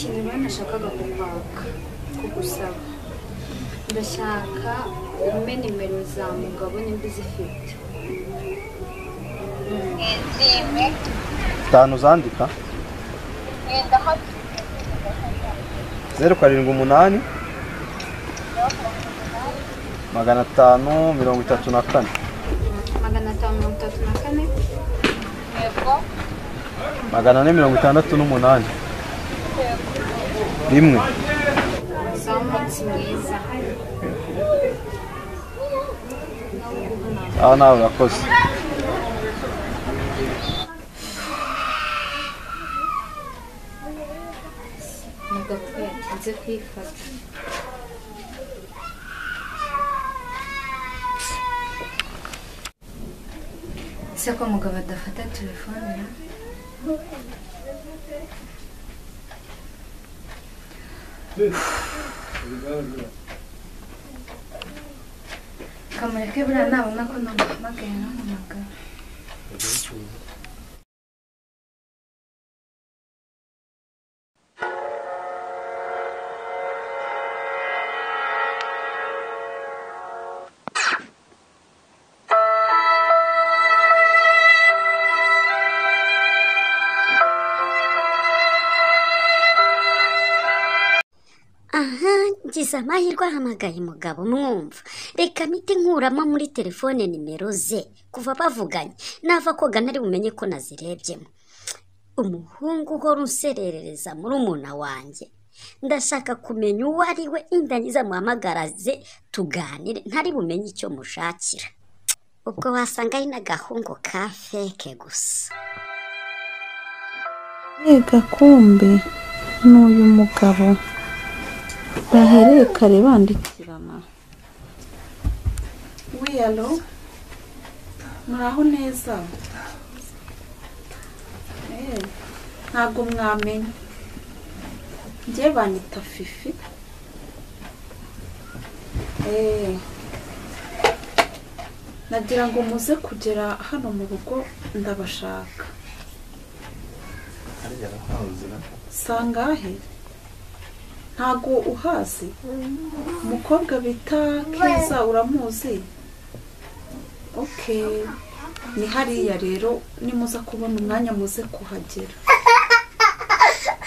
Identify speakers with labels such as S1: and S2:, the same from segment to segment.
S1: ikintu rero nashakaga kugusaba ndashaka umpe nimero za mugabo nimba uzifite
S2: tanu zandika 078 534
S1: yego
S2: 468 rimwe
S1: umunsi mwiza
S2: nawe urakoze
S1: mugabo yatinze kwifata se ko mugabo adafata telefone kamureke buriya nabona ko namuhamagaye namuhamagara
S3: ngize amahirwe ahamagaye umugabo mwumva reka mite nkuramo muri telefone nimero ze kuva bavuganye nava koga ntari bumenye ko nazirebyemo umuhungu uhora unsererereza muri umuna wanjye ndashaka kumenya uwo ari we indangiza muhamagaraze tuganire ntari bumenye icyo mushakira ubwo wasanga ari n'agahungu ka feke gusa
S4: yega kumbe n'uyu mugabo bahereye kare bandikirana wiyalo muraho neza ntabwo mwamenya njye banyita Fifi nagira ngo muze kugera hano mu rugo ndabashaka sangahe ntago uhazi umukobwa bita Keza uramuzi okay ni hariya rero nimuza kubona umwanya muze kuhagera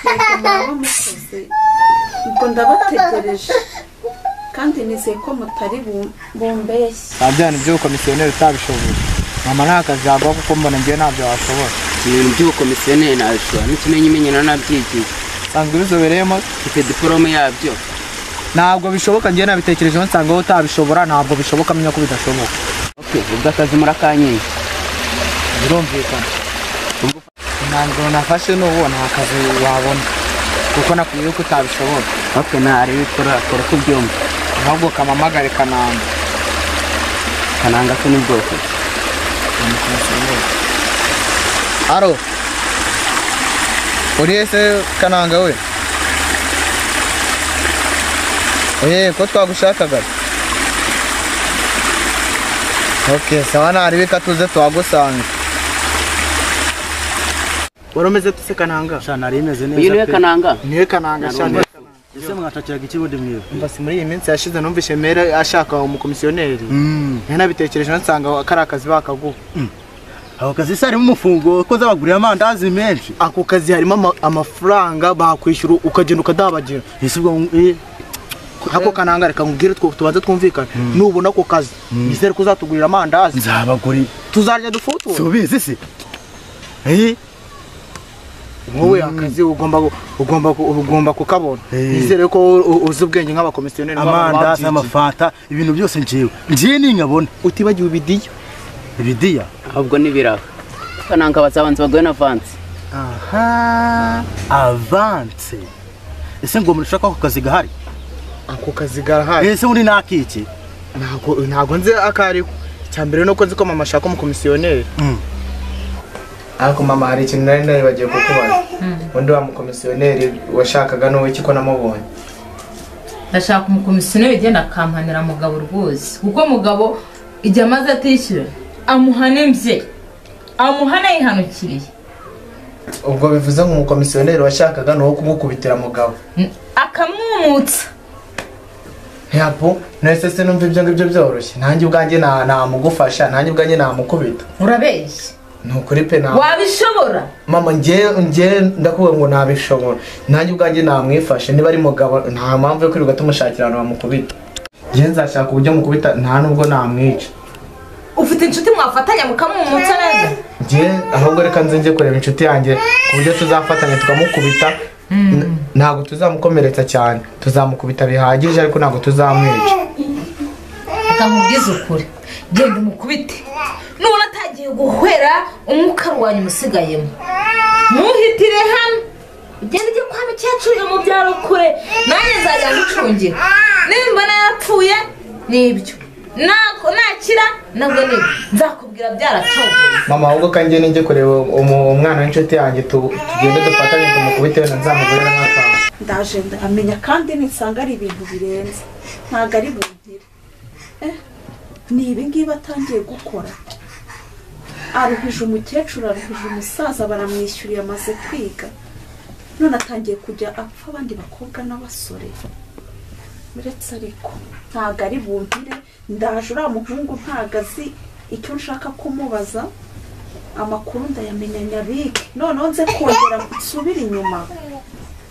S4: yego mwaba mukoze ubwo ndabategereje kandi nizeye ko mutari bumbeshye
S5: abyana ibyo komisiyoneri utabishoboye mama ntakazi yagwa kuko mbona ngiye ntabyo washobora
S6: ibintu by'ubukomisiyoneri nabishobora n'ikimenyimenyi nabyigiye
S5: sanzwe bizobereyemo
S6: ufite diporome yabyo
S5: ntabwo bishoboka ngiye nabitekerejeho nsanga wowe utabishobora ntabwo bishoboka menya ko bidashoboka
S6: ubwo akazi murakanyine
S5: birumvikana ntabwo nafashe n'ubu nta kazi wabona kuko nakubwiye ko utabishobora
S6: ntari bikora ko byumva
S5: ahubwo kamamagare
S6: kananga ko ni bwoko
S5: aro uri ese kananga we ko twagushakaga okay sawa naribika tuze twagusanga waromeze tuse kananga
S2: shana rimeze neza
S6: niwe kananga
S5: shana
S2: ese mwashakiraga ikibude mwiwe
S5: mbasi muri iyi minsi yashize numvishe mere ashaka umukomisiyoneri nabitekereje nsanga kari akazi bakaguha
S2: ako kazi se harimo umufungo ko zabagurira amandazi menshi
S5: ako kazi harimo amafaranga bakwishyura ukagenda ukadabagira
S2: ese ubwo
S5: hako kananga reka nkubwire tubanze twumvikana nubona ako kazi nizere ko uzatugurira amandazi
S2: nzabaguri
S5: tuzarya dufutu
S2: subize se
S5: wowe akazi ugomba kukabona nizere ko uzi ubwenge nk'abakomisiyoneri
S2: amandazi amafanta ibintu byose ngiye ninkabona
S5: utibagiwe
S2: ibidiya
S6: ahubwo nibiraho kananga bazabanza bagoye na avance
S2: avance ese ngo murashaka ko kazi gahari
S5: ako kazi gahari
S2: ese muri nakiki
S5: ntago nzi akari cyambere no ko nzi ko mama ashaka umukomisiyoneri ariko mama hari ikintu nari bagiye kukubaza undi wa mukomisiyoneri washakaga n'uwe kiko namubonye
S7: ndashaka umukomisiyoneri ugenda akampanira mugabo rwose kuko mugabo igihe amaze atishyura amuhane mvye amuhane yihanukiriye
S5: ubwo bivuze nk'umukomisiyoneri washakaga no kumukubitira mugabo
S7: akamumutsa
S5: ntiyapo nese se numva ibyo ngibyo byoroshye nanjye ubwanjye namugufasha nanjye ubwanjye namukubita
S7: urabeshya
S5: nukuri pe na
S7: wabishobora
S5: mama nge ndakuvuga ngo nabishobora nanjye ubwanjye namwifashe niba ari mugabo nta mpamvu yo kwirirwa tumushakira ahantu bamukubita nge nzashaka uburyo mukubita nta nubwo namwica
S7: ufite inshuti mwafatanya mukamumutsa neza
S5: nge ahubwo reka nze njye kureba inshuti yanjye ku buryo tuzafatanya tukamukubita ntabwo tuzamukomeretsa cyane tuzamukubita bihagije ariko ntabwo tuzamwica
S7: reka nkubwize ukuri genda umukubite nubona atagiye guhwera umwuka wanyu umusigayemo muhitire hano ugenda ujye kwa mukecuru yo mu byaro kure nanjye nzajya ngucungira nimbona yapfuye nibyo nakira nabwo nibyo nzakubwira byaracogoye
S5: mama ahubwo kanjye ninjye kureba umwana w'inshuti yanjye tugende dufatanye tumukubite wenda nzamugurira nk'akantu
S4: ndaje ndamenya kandi nisanga ari ibintu birenze ntabwo ari buntire ni ibi ngibi atangiye gukora aruhije umukecuru aruhije umusaza baramwishyuriye amaze kwiga none atangiye kujya apfa abandi bakobwa n'abasore uretse ariko ntabwo ari buntire ndaje uriya muhungu ntabwo azi icyo nshaka kumubaza amakuru ndayamenya nyabike noneho nze kongera nsubire inyuma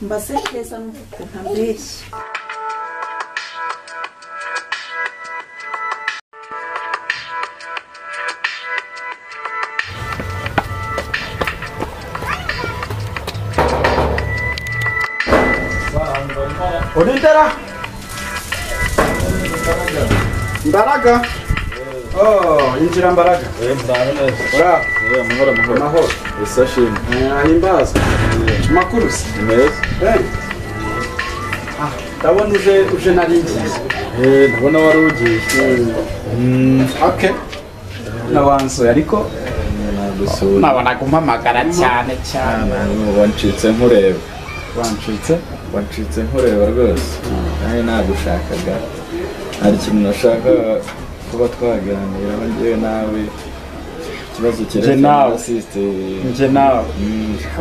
S4: mbaze neza numva ukuntu ambeshya
S8: Odintera Mbaraga injira Mbaraga ora mahoro
S9: isashini
S8: ahimbaza makuru se
S9: neza
S8: ndabona uje naringiye
S9: ndabona wari ugiye
S8: okay nawansoye ariko nabonaga umpamagara cyane
S9: wancitse nkureba
S8: wancitse
S9: nkureba rwose nawe nagushakaga hari ikintu nashaka kuba twaganiraho njyewe nawe ikibazo cyerekeye na sisite
S8: nje nawe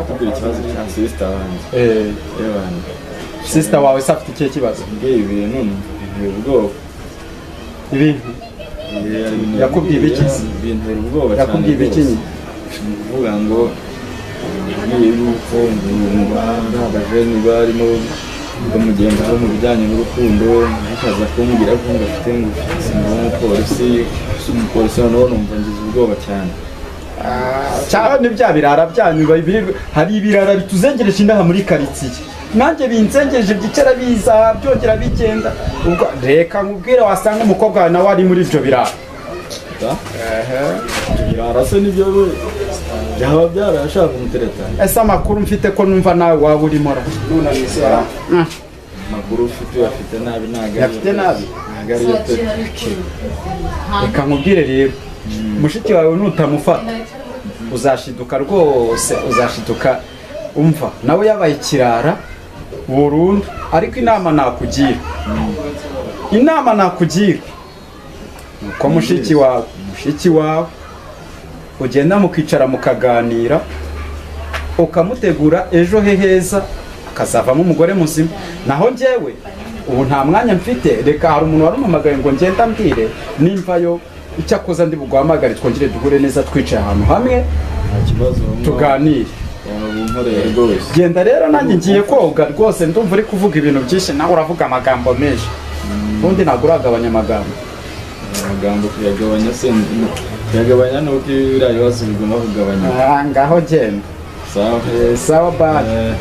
S9: tubwira ikibazo cya sisite wanjye
S8: sisite wawe se afite ikihe kibazo
S9: ngiye ibintu bintera ubwoba
S8: ibintu yakubwiye ibiki
S9: bintera ubwoba cyane
S8: yakubwiye ibiki
S9: kuvuga ngo yuko abajeni barimo bamugendaho mu bijyanye n'urukundo bakaza kumbwira ko ngafite ngo umupolisi noneho numva ngize ubwoba cyane
S8: cyane bya birara byanyu hari ibirara bituzengereje inaha muri karitsiye nanjye binzengereje byicera biza byongera bigenda ubwo reka nkubwire wasanga umukobwa wawe nawe ari muri ibyo birara
S9: birara se nibyo byaba byarashaka umutereta
S8: ese amakuru mfite ko numva nawe waba urimo none nisera
S9: amakuru ufite afite nabi
S8: afite nabi reka nkubwire rero mushiki wawe nutamufata uzashiduka rwose uzashiduka umva nawe yabaye ikirara burundu ariko inama nakugira ko mushiki wawe ugenda mukicara mukaganira ukamutegura ejo heza akazavamo umugore muzima naho njyewe ubu nta mwanya mfite reka hari umuntu warumamagaye ngo ngenda mbwire nimvayo icyakoza ndi buguhamagare twongere duhure neza twicaye ahantu hamwe tuganire genda rero nanjye ngiye koga rwose ndumva uri kuvuga ibintu byinshi nawe uravuga amagambo menshi ubundi ntabwo uragabanya amagambo
S9: kuyagabanya se kuyagabanya nuko biriya bibazo bigomba kugabanya
S8: ngaho genda sawa bye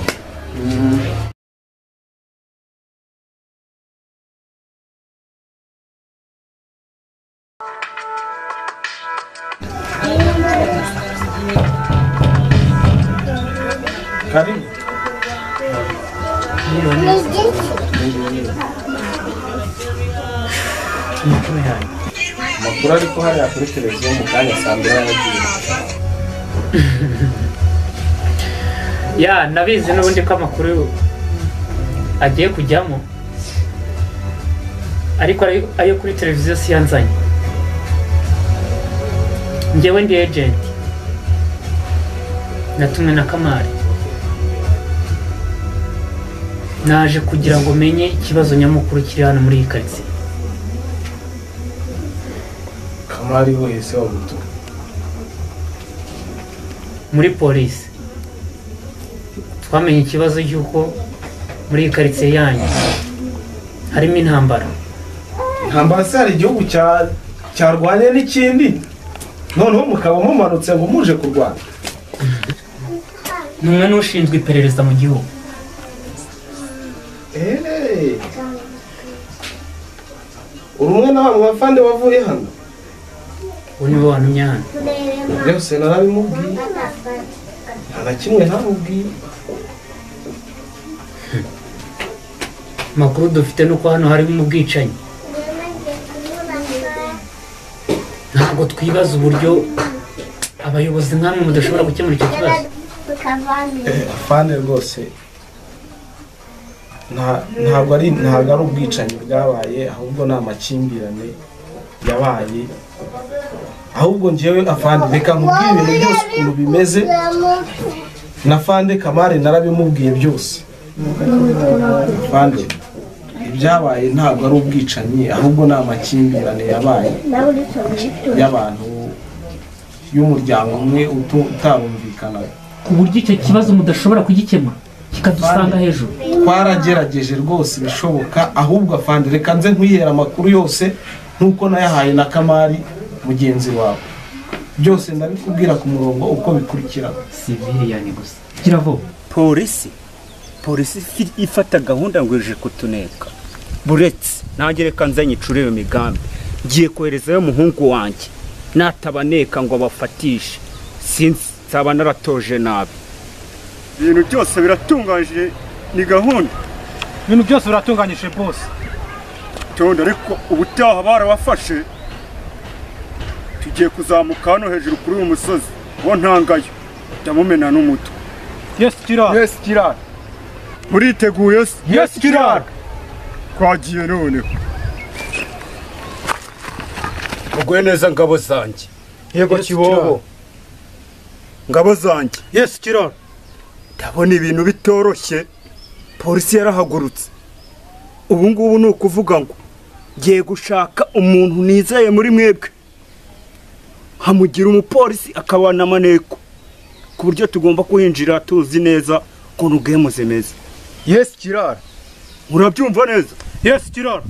S9: karibu
S8: amakuru ariko hariya kuri televiziyo mu kanya saa mbiri yaragiye
S10: ya nabizi n'ubundi ko amakuru agiye kujyamo ariko ayo kuri televiziyo si yanzanye njyewe ndi agent natumwe na Kamari naje kugira ngo menye ikibazo nyamukuru kiri hano muri iyi karitsiye.
S5: Kamari wese wabuto
S10: Muri polisi twamenye ikibazo cy'uko muri iyi karitsiye yanyu harimo intambara.
S5: Intambara se hari igihugu cyarwanye n'ikindi noneho mukaba mumanutse ngo muje kurwana?
S10: Numwe n'ushinzwe iperereza mu gihugu.
S5: Urumwe na bamwe bafande bavuye hano?
S10: Ubu nibo wantumye hano.
S5: Byose narabimubwiye, nta na kimwe ntamubwiye.
S10: Amakuru dufite nuko hano harimo ubwicanyi. Ntabwo twibaza uburyo abayobozi nk'amwe mudashobora gukemura icyo kibazo.
S5: Afande rwose ntabwo ari ubwicanyi bwabaye, ahubwo ni amakimbirane yabaye. Ahubwo njyewe afande reka nkubwire ibintu byose ukuntu bimeze. Na fande Kamari narabimubwiye byose. Fande ibyabaye ntabwo ari ubwicanyi, ahubwo ni amakimbirane yabaye y'abantu y'umuryango umwe utarumvikanaga.
S10: Ku buryo icyo kibazo mudashobora kugikemura kikadusanga hejuru.
S5: Twaragerageje rwose bishoboka, ahubwo afande reka nze nkwihera amakuru yose nkuko nayahaye na Kamari mugenzi wawe. Byose ndabikubwira ku murongo uko bikurikira.
S10: Civil yani gusa. Kiravo
S8: polisi ifata gahunda ngo ije kutuneka. Buretse nanjye reka nzanye icurebe migambi. Ngiye koherezayo umuhungu wanjye. Natabaneka ngo abafatishe. Sinzi nsaba naratoje nabi. Ibintu byose biratunganyije ni gahunda.
S2: Ibintu byose biratunganyije boss.
S8: Tonda ariko ubutaha barabafashe. Tugiye kuzamuka hano hejuru kuri uyu musozi. Wo ntangayo. Ndamumena n'umuto.
S2: Yes Kirara.
S8: Muriteguye?
S2: Yes Kirara.
S8: Kwagiye none. Mugwe neza ngabo zanjye.
S2: Yego Kibobo.
S8: Ngabo zanjye.
S2: Yes Kirara.
S8: Ndabona ibintu bitoroshye. Polisi yarahagurutse. Ubu ngubu ni ukuvuga ngo ngiye gushaka umuntu nizeye muri mwebwe. Hamugira umupolisi akabana amaneko. Ku buryo tugomba kuhinjira tuzi neza ko game zemeze.
S2: Yes Kirara.
S8: Murabyumva neza?
S2: Yes Kirara.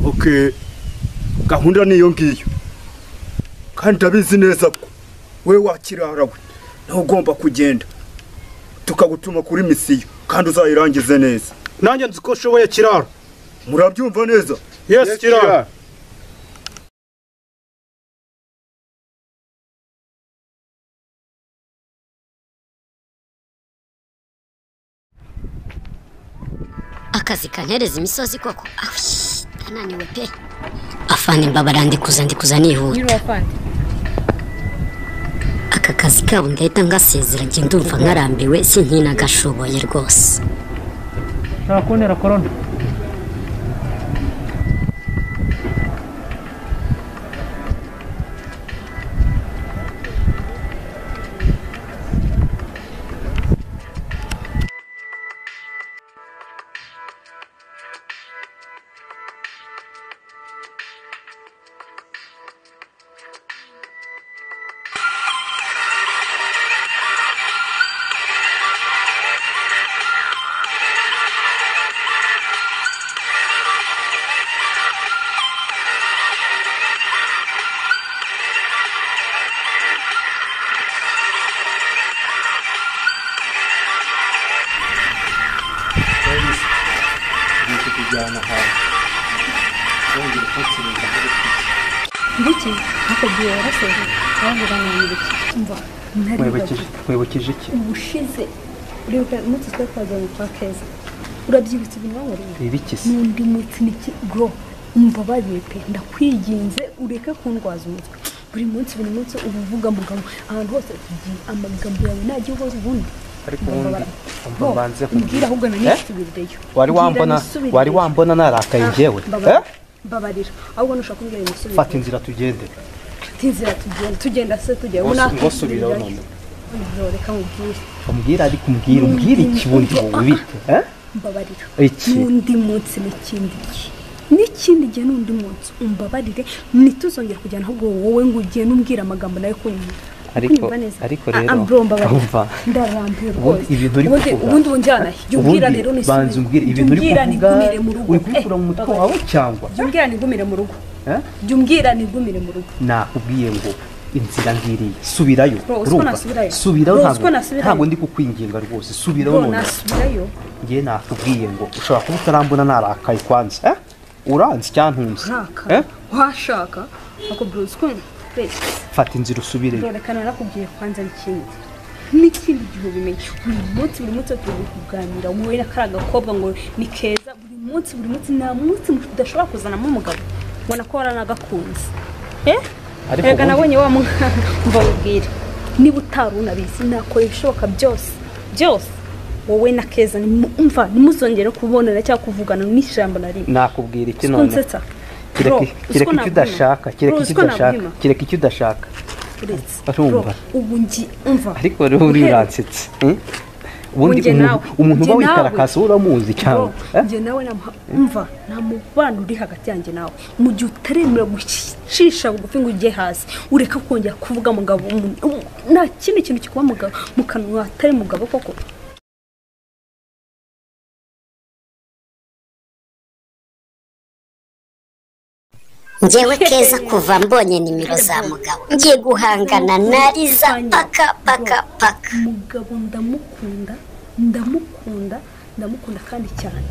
S8: Okay. Gahunda niyo ngiyo. Kandi ndabizi neza ko we wakirara we naho ugomba kugenda. Tukagutuma kuri misiyo kandi uzayirangize neza.
S2: Nanjye nzi ko shoboye Kirara.
S8: Murabyumva neza?
S2: Yes Kirara.
S3: Akazi kantereza imisozi koko. Ananiwe pe. Afande mbabara ndikuza nihuta. Aka kazi kabo ndahita ngasezera nge ndumva nkarambiwe sinkina gashoboye rwose.
S10: Ntakonera corona.
S1: Ndiki nakubwiye warasoje kandi urananyiriki umva
S8: Mwebukije iki?
S1: ubushize uribuka umunsi twakajyanye kwa Keza urabyibutse ibintu wankoreye
S8: Ibiki?
S1: n'undi munsi niki bro umva bariye pe ndakwiginze ureke kundwaza umutwe buri munsi ubuvuga mugabo ahantu hose tugiye amagambo yawe nagiye uhora ubundi
S11: ariko umva mbanze
S1: kumbwira ahubwo nanisubirireyo
S11: wari wambona narakaye njyewe
S1: babarira ahubwo nushaka kumbwira imusubire
S11: fata inzira tugende
S1: tugenda se tujya
S11: ngo subiraho none
S1: reka mubwire
S11: umbwira ariko umbwira ikibundi wowe bite
S1: mbabarira
S11: Iki?
S1: n'undi munsi n'ikindi gihe n'undi munsi umbabarire ntituzongera kujyana ahubwo wowe ngo ugiye n'umbwira amagambo nayo kunyuma
S11: ariko rero umva
S1: ndarambiwe
S11: rwose ibintu uri kuvuga
S1: ubundi unjyana jya umbwira rero
S11: banza umbwire ibintu uri kuvuga uri kubikura mu mutwe wawe cyangwa
S1: jya umbwira nigumire mu rugo jya umbwira nigumire mu rugo
S11: nakubwiye ngo inzira ngiriye subirayo subirayo ntabwo ndi kukwinginga rwose subirayo none ngiye nakubwiye ngo ushobora kuba utarambona narakaye kwanza uranzi cyantunze
S1: washaka ako Bruce ko
S11: fata inzira usubire
S1: reka narakubwiye kwanza n'ikindi gihe ubimenye buri munsi turi kuganira wowe nakaraga gakobwa ngo ni keza buri munsi nta munsi udashobora kuzanamo umugabo ubona ko waranagakunze reka nabonye wa mwana mva wubwire niba utari unabizi nakora ibishoboka byose wowe na keza nimuzongere kubonera cyangwa kuvugana n'ijambo na rimwe
S11: nakubwira iki none kireka icyo udashaka kireka icyo udashaka urumva
S1: ubu umva
S11: ariko rero uransetse ubundi umuntu uba wikarakasa uramuzi cyangwa
S1: njye nawe umva nta mubano uri hagati yanjye nawe mu gihe utaremera gucisha bugufi ngo ujye hasi ureka kongera kuvuga mugabo nta kindi kintu kikuba mugabo mu kanwa atari mugabo koko
S3: njyewe keza kuva mbonye nimero za mugabo ngiye guhangana na Liza paka
S1: mugabo ndamukunda kandi cyane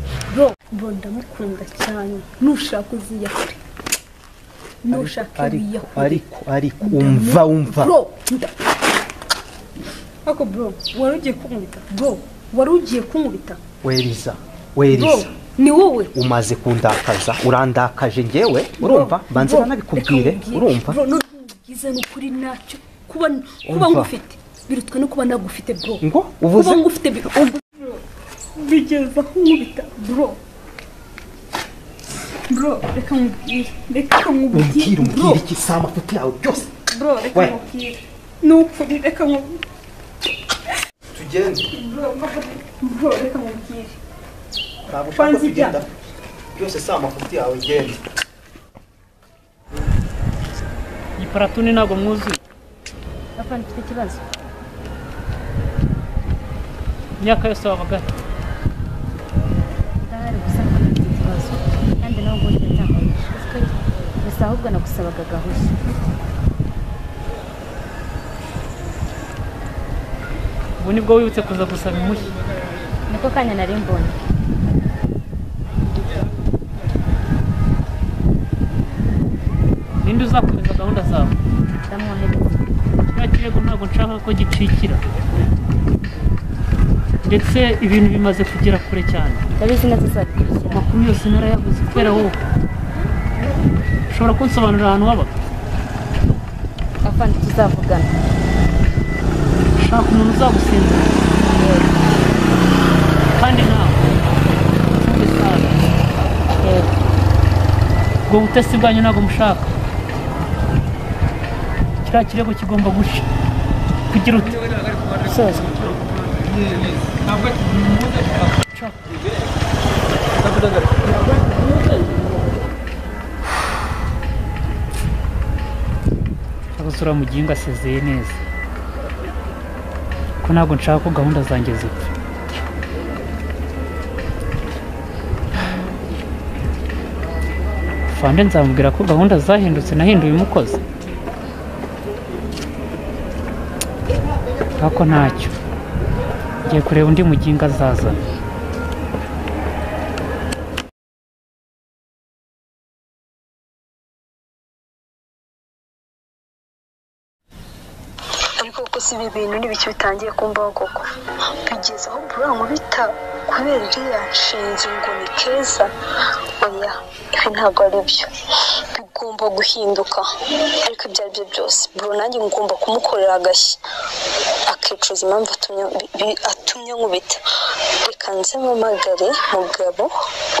S1: bro ndamukunda cyane nushaka uziyakure
S11: ariko umva
S1: ako bro wari ugiye kunkubita
S11: weriza
S1: ni wowe
S11: umaze kundakaza urandakaje njyewe urumva banza banabikubwire urumva
S1: nubwize n'ukuri nacyo kuba ngufite birutwa no kuba nagufite bro
S11: ngo uvuze
S1: kuba ngufite bigeza nkubita bro reka nkubwire
S11: iki saa mafuti yawe byose
S1: bro reka nkubwire n'ukuri reka nkubwire
S11: tugende
S1: bro reka nkubwire
S11: ntabwo ushaka kugenda byose saa mafuti yawe genda
S10: iparatuni ntabwo mwuzuye
S1: afana mfite ikibazo
S10: imyaka yose wabaga
S1: ndahari gusa mfite ikibazo kandi nawe ngo ndatakoresha gusa ahubwo nagusabaga gahushya
S10: ubu nibwo wibutse kuza gusaba impushya
S1: niko kanya nari mbonye
S10: ninde uzakomeza gahunda zawe
S1: ndamwohereza
S10: kiriya kirego ntabwo nshaka ko gicikira ndetse ibintu bimaze kugera kure cyane
S1: ndabizi neza uzabikurikira
S10: amakuru yose narayabuze kubera wowe ushobora kunsobanurira ahantu wabaga
S1: afana tuzavugana
S10: shaka umuntu uzagusinzira kandi nawe ubwo butesi bwanyu ntabwo mushaka kiriya kirego kigomba gushya kugira ute
S1: gusoza
S10: gusura mu gihe asezeye neza ko ntabwo nshaka ko gahunda zanjye zipfa fande nzamubwira ko gahunda zahindutse nahinduye umukozi ariko ntacyo ngiye kureba undi muginga azazana
S1: ariko kuko si ibi bintu n'ibiki bitangiye kumbaho koko bigeze aho burango bita kubera iriya nshinzi ngo ni keza oya ibi ntabwo ari byo bigomba guhinduka ariko ibyo ari byo byose bro nanjye ngomba kumukorera agashya akicuza impamvu atumye nkubita reka nze mpamagare mugabo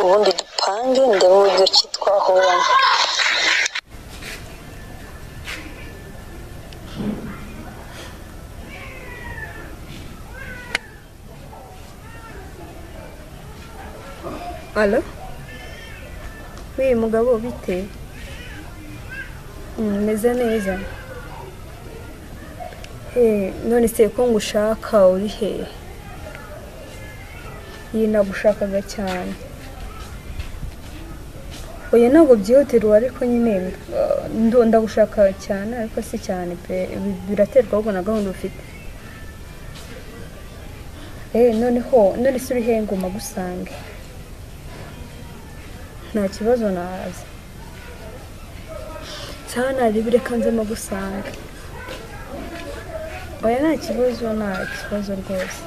S1: ubundi dupange ndebe uburyo ki twahorana Alo? Oui, mugabo bite? Meze neza. None se ko ngushaka uri he? Nagushakaga cyane. Oya ntabwo byihutirwa ariko nyine ndagushaka cyane ariko si cyane pe biraterwa ahubwo na gahunda ufite. None se uri he ngo magusange? Nta kibazo naza. Sawa naribire kanze magusange. Oya nta kibazo rwose.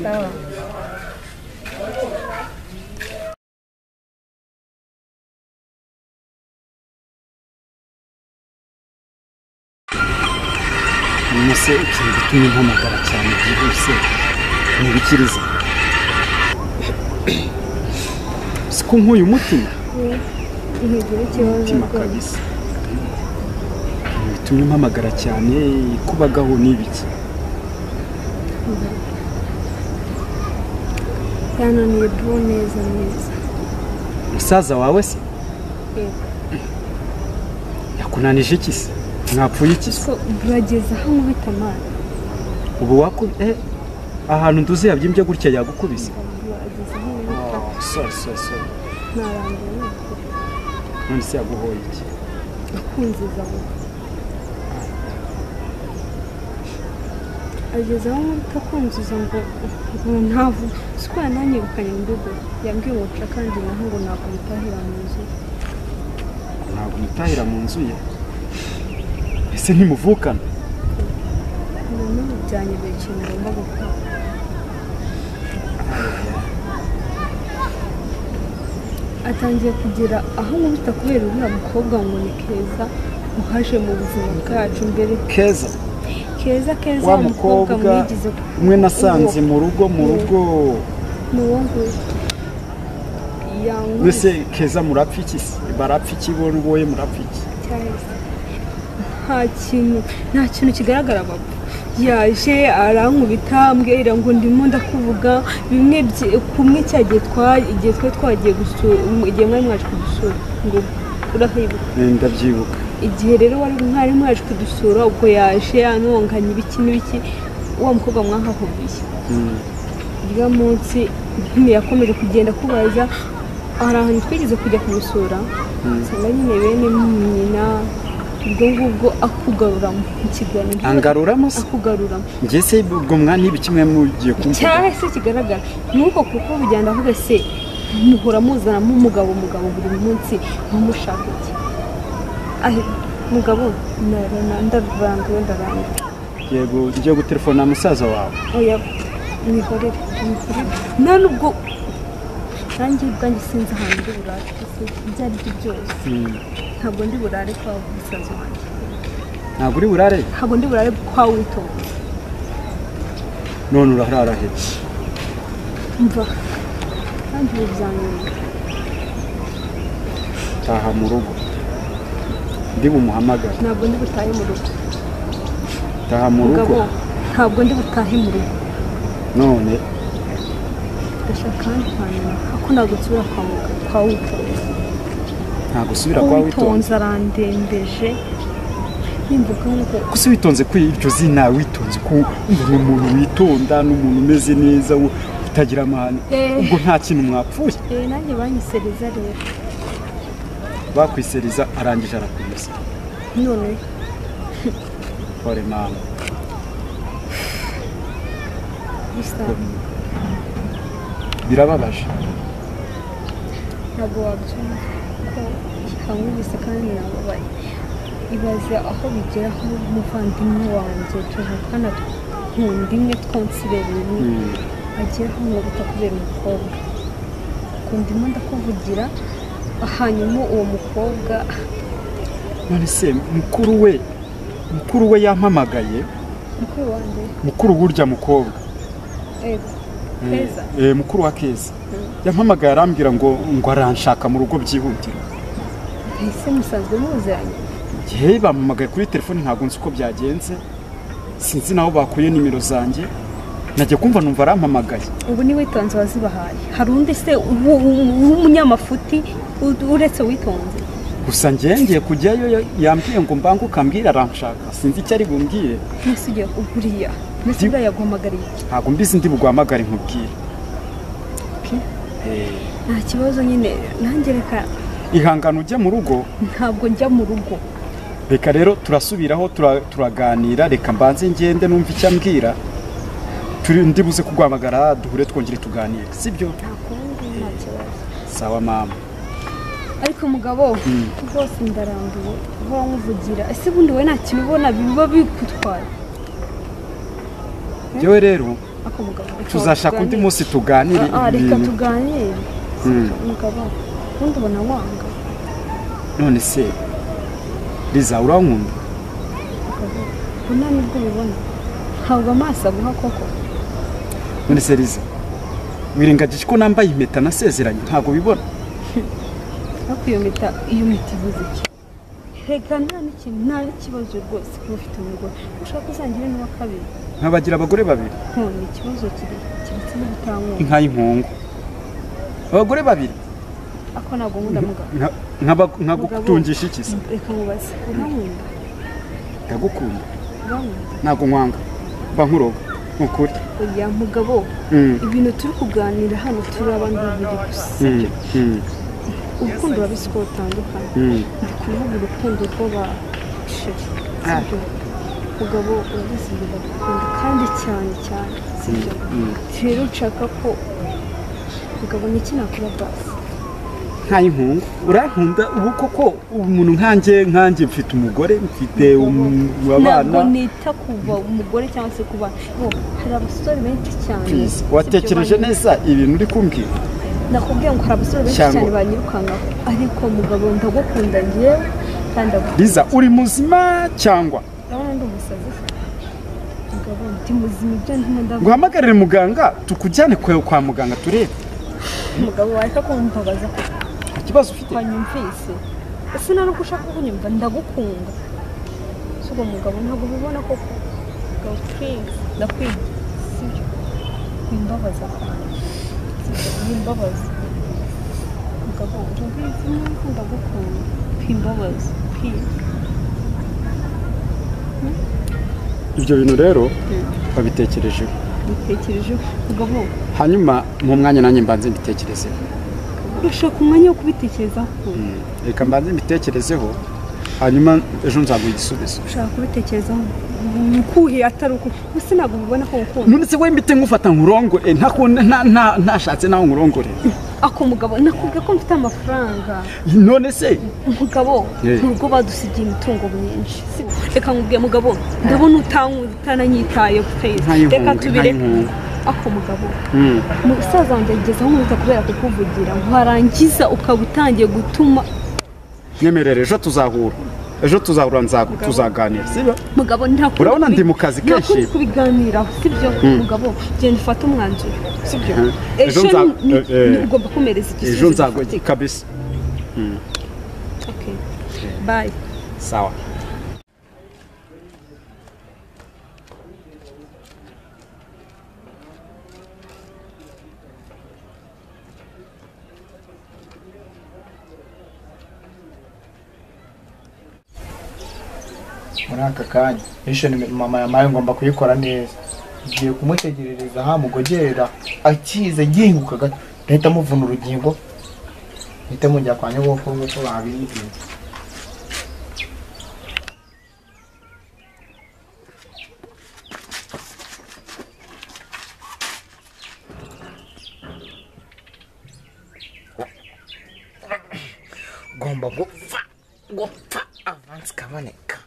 S1: Sawa.
S8: Nise ikintu gitumye mpamagara cyane byihuse ntibikiriza siko nkuyu umutima umutima kabisa bitumye mpamagara cyane kubagaho n'ibiki
S1: yananiye bro neza
S8: musaza wawe se yakunanije iki se mwapfuye iki se
S1: burageza aho nkubita amana
S8: ubu ahantu nduzi yabyimbye gutya yagukubise sorry
S1: narangiye
S8: none se yaguhoye iki
S1: akunziza ngo ageze aho ntakunziza ngo ntavu siko yananyirukanye mu rugo yambwiye ngo nca kandi naho ngo ntabwo mutahira mu nzu
S8: ntabwo mutahira mu nzu ye ese ntimuvukana
S1: umuntu byanyibeye ikintu ngomba gukora atangiye kugira aho nkubita kubera uriya mukobwa ngo ni keza uhaje mu buzima bwacu mbere
S8: keza
S1: wa mukobwa mwigize
S8: umwe nasanze mu rugo
S1: ni uwo nguwo
S8: mbese keza murapfa iki se barapfa iki boye murapfa iki
S1: nta kintu kigaragara baba yaje arankubita ambwira ngo ndimo ndakuvuga bimwe kumwe cyagiye igihe twagiye gusura igihe mwari mwaje kudusura ngo urahibuka
S8: ndabyibuka
S1: igihe rero mwari mwaje kudusura ubwo yaje anonganya ibiki n'ibiki wa mukobwa mwahahubiye urya munsi yakomeje kugenda kubaza hari ahantu twigeze kujya kumusura usanga nyine bene nyina ubwo ngubwo akugaruramo ikiganiro
S8: angaruramo se
S1: akugaruramo
S8: njye se ubwo mwana ibi kimwe mugiye kumva
S1: cyane se kigaragara nuko kuko bugenda avuga se muhora muzanamo umugabo buri munsi mumushaka iki mugabo ndaranga
S8: yego ngiye gutelefona musaza wawe
S1: oya nikorere nta nubwo nanjye ubwanjye sinzi ahantu ndi burare ibyo ari byo byose ntabwo ndi burare kwa musaza wanjye
S8: ntabwo uri burare
S1: ntabwo ndi burare kwa witonda
S8: none urarara he
S1: mva kandi ubu byanyuma
S8: taha mu rugo ndi bumuhamagara
S1: ntabwo ndi butahe mu rugo
S8: taha mu rugo
S1: ntabwo ndi butahe mu rugo
S8: none
S1: ndashaka kandi hanyuma ako ntabwo nsubira kwa witonda
S8: ntabwo usubira kwa witonze
S1: arandembeje nimbuka nkuko
S8: gusa witonze kuri iryo zina witonze ko umuntu witonda n'umuntu umeze neza utagira amahane ubwo nta kintu mwapfuye
S1: nanjye banyisereza rero
S8: bakwisereza arangije arakomeza
S1: none
S8: pore mama birababaje
S1: ntabwo wabyumva ko hamwubise kandi nababaye ibaze aho bigeraho umuvandimwe wanjye tuvukana nkunda imwe twonsirera imwe ageraho ngo bitakubera umukobwa ndimo ndakuvugira hanyuma uwo mukobwa
S8: none se mukuru we yampamagaye mukuru burya mukobwa
S1: keza
S8: mukuru wa keza yampamagaye arambwira ngo aranshaka mu rugo byihutira
S1: ese musanzwe muziranye
S8: igihe bampamagaye kuri telefone ntabwo nzi uko byagenze sinzi naho bakuye nimero zanjye nagiye kumva numva arampamagaye.
S12: ubu ni witonze wazibahaye hari undi se w'umunyamafuti uretse witonze
S8: gusa ngiye kujyayo yambwiye ngo mbanguka mbwira aranshaka sinzi icyo ari bumbwiye.
S12: Mbese ugiye kuguriya mbese uriya yaguhamagariye iki?
S8: Ntabwo mbizi ndi buguhamagare nkubwire.
S12: Nta kibazo nyine nanjye reka
S8: ihangana ujye mu rugo.
S12: Ntabwo njya mu rugo.
S8: Reka rero turasubiraho turaganira reka mbanze ngende numva icyo ambwira. Ndibuze kuguhamagara duhure twongere tuganire sibyo? Sawa mama.
S12: Ariko mugabo rwose ndarambiwe uhora nkuvugira ese bundi we nta kintu ubona biba bikutwaye.
S8: Yewe rero tuzashaka undi munsi tuganire
S12: reka tuganire mugabo ubundi ubona wanga.
S8: None se Liza urankunda?
S12: Ubona nibwo ubibona ntabwo amaso aguha koko.
S8: None se Liza wirengagije ko nambaye impeta nasezeranye ntabwo bibona?
S12: Iyo mita ivuze iki? Reka nta n'ikibazo rwose kuba ufite umugore ushaka kuzangira n'uwa kabiri.
S8: Nkabagira abagore babiri?
S12: Ni ikibazo kiretse n'ubutankunda.
S8: Inka y'impungu. Abagore babiri?
S12: Ako ntabwo nkunda mugabo.
S8: Nkagutungisha iki se?
S12: Reka mubaze urankunda?
S8: Ndagukunda. Ntabwo nkwanga mba nkuroga nk'ukuri.
S12: Oya mugabo ibintu turi kuganira hano turi abantu babiri gusa. Urukundo urabizi ko rutandukanye. Ndi kuvuga urukundo rw'abasheri mugabo urabizi ndagukunda kandi cyane sibyo? Rero nshaka ko mugabo niki nakora basi
S8: nk'ay'impungu urankunda ubu koko umuntu nkanjye mfite umugore mfite abana.
S12: Ntabwo nita kuva umugore cyangwa se kuba hari abasore benshi cyane.
S8: Watekereje neza ibintu uri kumbwira?
S12: Nakubwiye ngo hari abasore benshi cyane banyirukanga ariko mugabo ndagukunda ngewe kandi
S8: Liza uri muzima cyangwa?
S12: Urabona ndi umusazi mugabo ndi muzima ibyo ndimo ndavuga.
S8: Guhamagarire muganga tukujyane kwa muganga turebe.
S12: Mugabo wareka kumbabaza ko
S8: ikibazo ufite
S12: wanyumvise ese nari uko ushaka kunyumva ndagukunda suko mugabo ntabwo bibona koko mugabo please ndakwiga sibyo imbabaza imbabaza mugabo urabizi ndagukunda imbabaza
S8: ibyo bintu rero babitekerejeho
S12: mugabo
S8: hanyuma mu mwanya nanjye mbanze mbitekerezeho.
S12: Urashaka umwanya wo kubitekerezaho?
S8: Reka mbanze mbitekerezeho hanyuma ejo nzaguha igisubizo.
S12: Ushaka kubitekerezaho ukuhe atari uko gusa ntabwo ubibona ko ukunda.
S8: None se we mbite ngufata nkurongore ntashatse naho nkurongore?
S12: Ako mugabo nakubwiye ko mfite amafaranga.
S8: None se
S12: mugabo nubwo badusigiye imitungo myinshi. Reka nkubwiye mugabo ndabona utananyitaye reka tubireke. Ako mugabo umusaza wanjye agezeho umuza kubera kukuvugira nkarangiza ukaba utangiye gutuma.
S8: Nyemerere ejo tuzahura tuzaganira sibyo?
S12: Mugabo
S8: urabona ndi mu kazi kenshi
S12: kubiganira sibyo? Mugabo genda ufate umwanzuro sibyo? Ejo ugomba kumereza igisubizo.
S8: Ejo nzago kabisa.
S12: Okay bye.
S8: Sawa.
S5: Muri aka kanya ni mama yamaye ngomba kuyikora neza. Ngiye kumutegerereza hamugogera akize ginguka gato ndahita muvuna urugingo ndahita mujya kwa nyogoko nguko babimbye. Gomba gupfa avansi kaboneka.